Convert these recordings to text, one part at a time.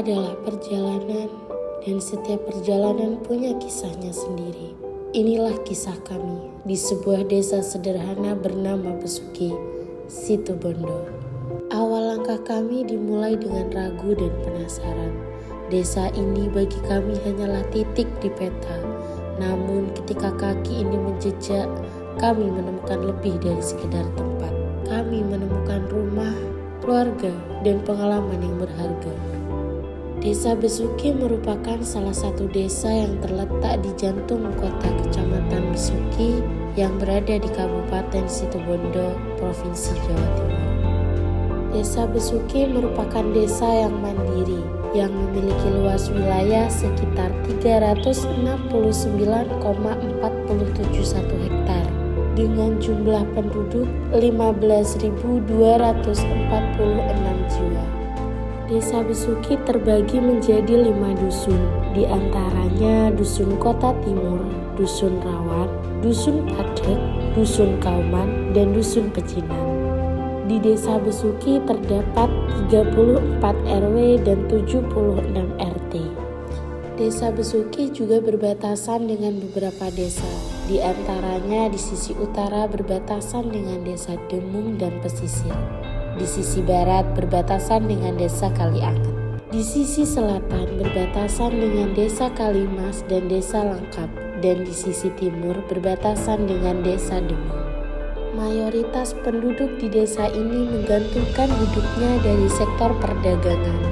adalah perjalanan, dan setiap perjalanan punya kisahnya sendiri. Inilah kisah kami di sebuah desa sederhana bernama Besuki, Situbondo. Awal langkah kami dimulai dengan ragu dan penasaran. Desa ini bagi kami hanyalah titik di peta. Namun ketika kaki ini menjejak, kami menemukan lebih dari sekedar tempat. Kami menemukan rumah, keluarga, dan pengalaman yang berharga. Desa Besuki merupakan salah satu desa yang terletak di jantung kota Kecamatan Besuki yang berada di Kabupaten Situbondo, Provinsi Jawa Timur. Desa Besuki merupakan desa yang mandiri, yang memiliki luas wilayah sekitar 369,471 hektar dengan jumlah penduduk 15.246 jiwa. Desa Besuki terbagi menjadi 5 dusun, di antaranya Dusun Kota Timur, Dusun Rawan, Dusun Padek, Dusun Kauman, dan Dusun Pecinan. Di Desa Besuki terdapat 34 RW dan 76 RT. Desa Besuki juga berbatasan dengan beberapa desa, di antaranya di sisi utara berbatasan dengan Desa Demung dan Pesisir. Di sisi barat berbatasan dengan Desa Kalianget. Di sisi selatan berbatasan dengan Desa Kalimas dan Desa Langkap, dan di sisi timur berbatasan dengan Desa Demung. Mayoritas penduduk di desa ini menggantungkan hidupnya dari sektor perdagangan.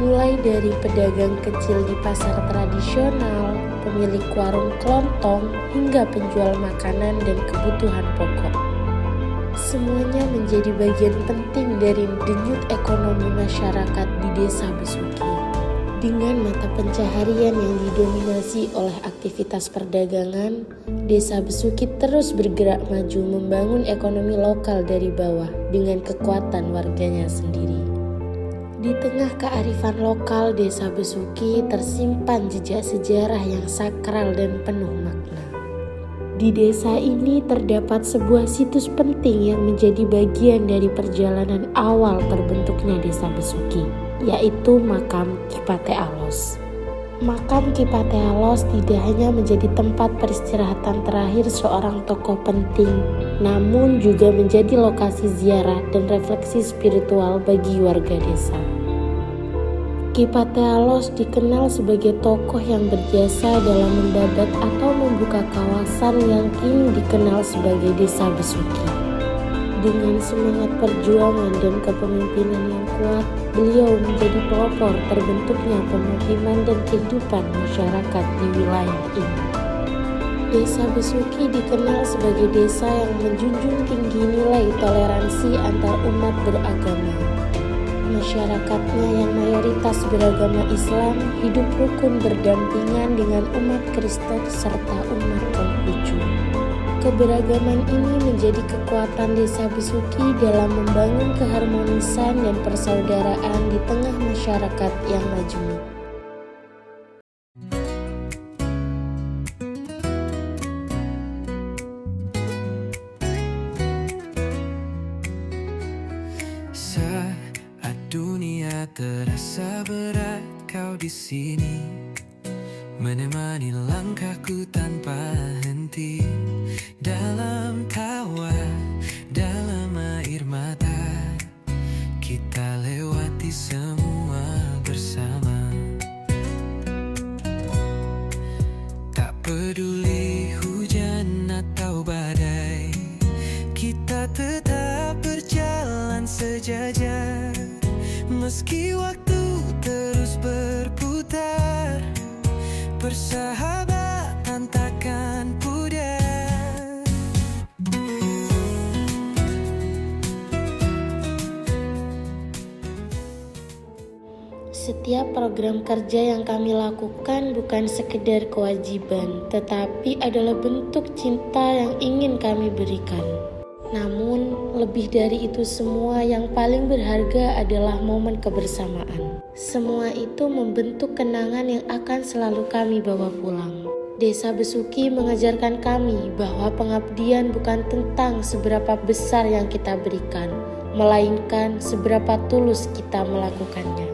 Mulai dari pedagang kecil di pasar tradisional, pemilik warung kelontong, hingga penjual makanan dan kebutuhan pokok. Semuanya menjadi bagian penting dari denyut ekonomi masyarakat di Desa Besuki. Dengan mata pencaharian yang didominasi oleh aktivitas perdagangan, Desa Besuki terus bergerak maju membangun ekonomi lokal dari bawah dengan kekuatan warganya sendiri. Di tengah kearifan lokal Desa Besuki tersimpan jejak sejarah yang sakral dan penuh makna. Di desa ini terdapat sebuah situs penting yang menjadi bagian dari perjalanan awal terbentuknya Desa Besuki, yaitu makam Ki Pate Alos. Makam Ki Pate Alos tidak hanya menjadi tempat peristirahatan terakhir seorang tokoh penting, namun juga menjadi lokasi ziarah dan refleksi spiritual bagi warga desa. Ki Pate Alos dikenal sebagai tokoh yang berjasa dalam mendabat atau membuka kawasan yang kini dikenal sebagai Desa Besuki. Dengan semangat perjuangan dan kepemimpinan yang kuat, beliau menjadi pelopor terbentuknya pemukiman dan kehidupan masyarakat di wilayah ini. Desa Besuki dikenal sebagai desa yang menjunjung tinggi nilai toleransi antar umat beragama. Masyarakatnya yang mayoritas beragama Islam hidup rukun berdampingan dengan umat Kristen serta umat Konghucu. Keberagaman ini menjadi kekuatan Desa Besuki dalam membangun keharmonisan dan persaudaraan di tengah masyarakat yang majemuk. Saat dunia terasa berat, kau di sini menemani langkahku tanpa henti. Dalam tawa, dalam air mata, kita lewati semua bersama. Tak peduli hujan atau badai, kita tetap berjalan sejajar. Meski waktu terus berputar, persahabatan takkan pudar. Setiap program kerja yang kami lakukan bukan sekedar kewajiban, tetapi adalah bentuk cinta yang ingin kami berikan. Namun, lebih dari itu semua, yang paling berharga adalah momen kebersamaan. Semua itu membentuk kenangan yang akan selalu kami bawa pulang. Desa Besuki mengajarkan kami bahwa pengabdian bukan tentang seberapa besar yang kita berikan, melainkan seberapa tulus kita melakukannya.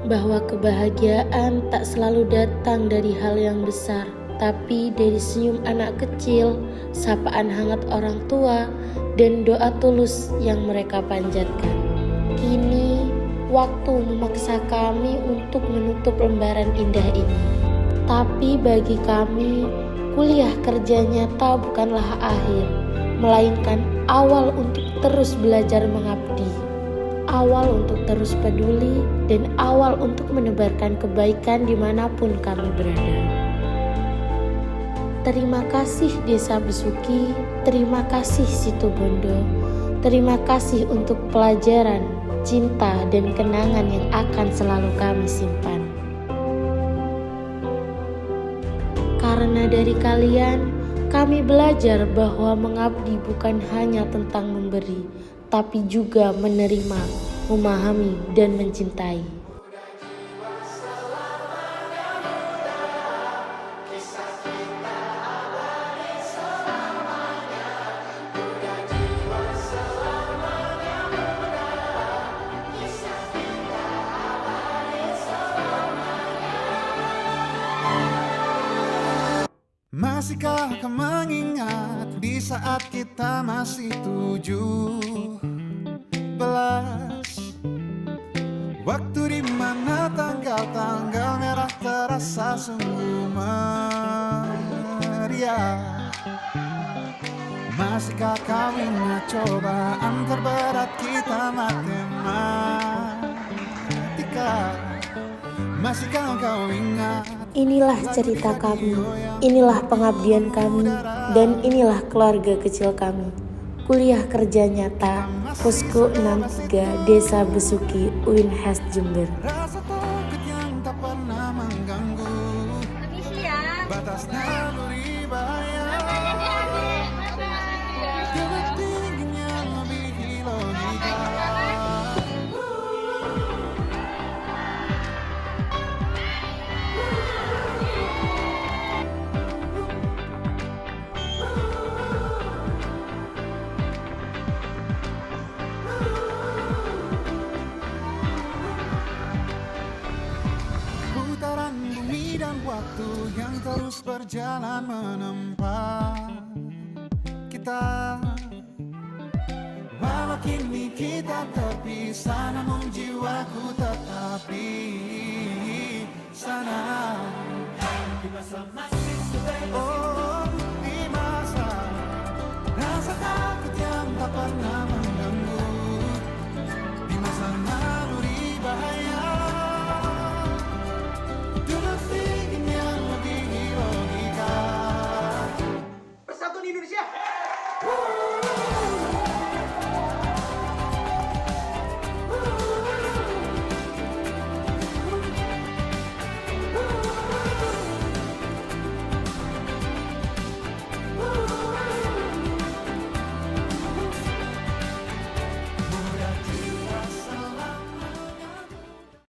bahwa kebahagiaan tak selalu datang dari hal yang besar, tapi dari senyum anak kecil, sapaan hangat orang tua, dan doa tulus yang mereka panjatkan. Kini, waktu memaksa kami untuk menutup lembaran indah ini. Tapi bagi kami, kuliah kerja nyata bukanlah akhir, melainkan awal untuk terus belajar mengabdi, awal untuk terus peduli, dan awal untuk menebarkan kebaikan dimanapun kami berada. Terima kasih Desa Besuki, terima kasih Situbondo, terima kasih untuk pelajaran, cinta, dan kenangan yang akan selalu kami simpan. Karena dari kalian, kami belajar bahwa mengabdi bukan hanya tentang memberi, tapi juga menerima, memahami, dan mencintai. Masihkah kau mengingat di saat kita masih 17? Waktu di mana tanggal-tanggal merah terasa sungguh meriah. Masihkah kau ingat cobaan terberat kita matematika? Masihkah kau ingat? Inilah cerita kami, inilah pengabdian kami, dan inilah keluarga kecil kami. Kuliah Kerja Nyata, Posko 63, Desa Besuki, UINHAS Jember. Rasa takut yang tak pernah mengganggu, batas naluri bahaya, kepentingan yang lebih logika. Putaran bumi dan waktu yang terus berjalan menempa kita. Walau kini kita terpisah, namun jiwaku tetap di sana. Oh, di masa rasa takut yang tak pernah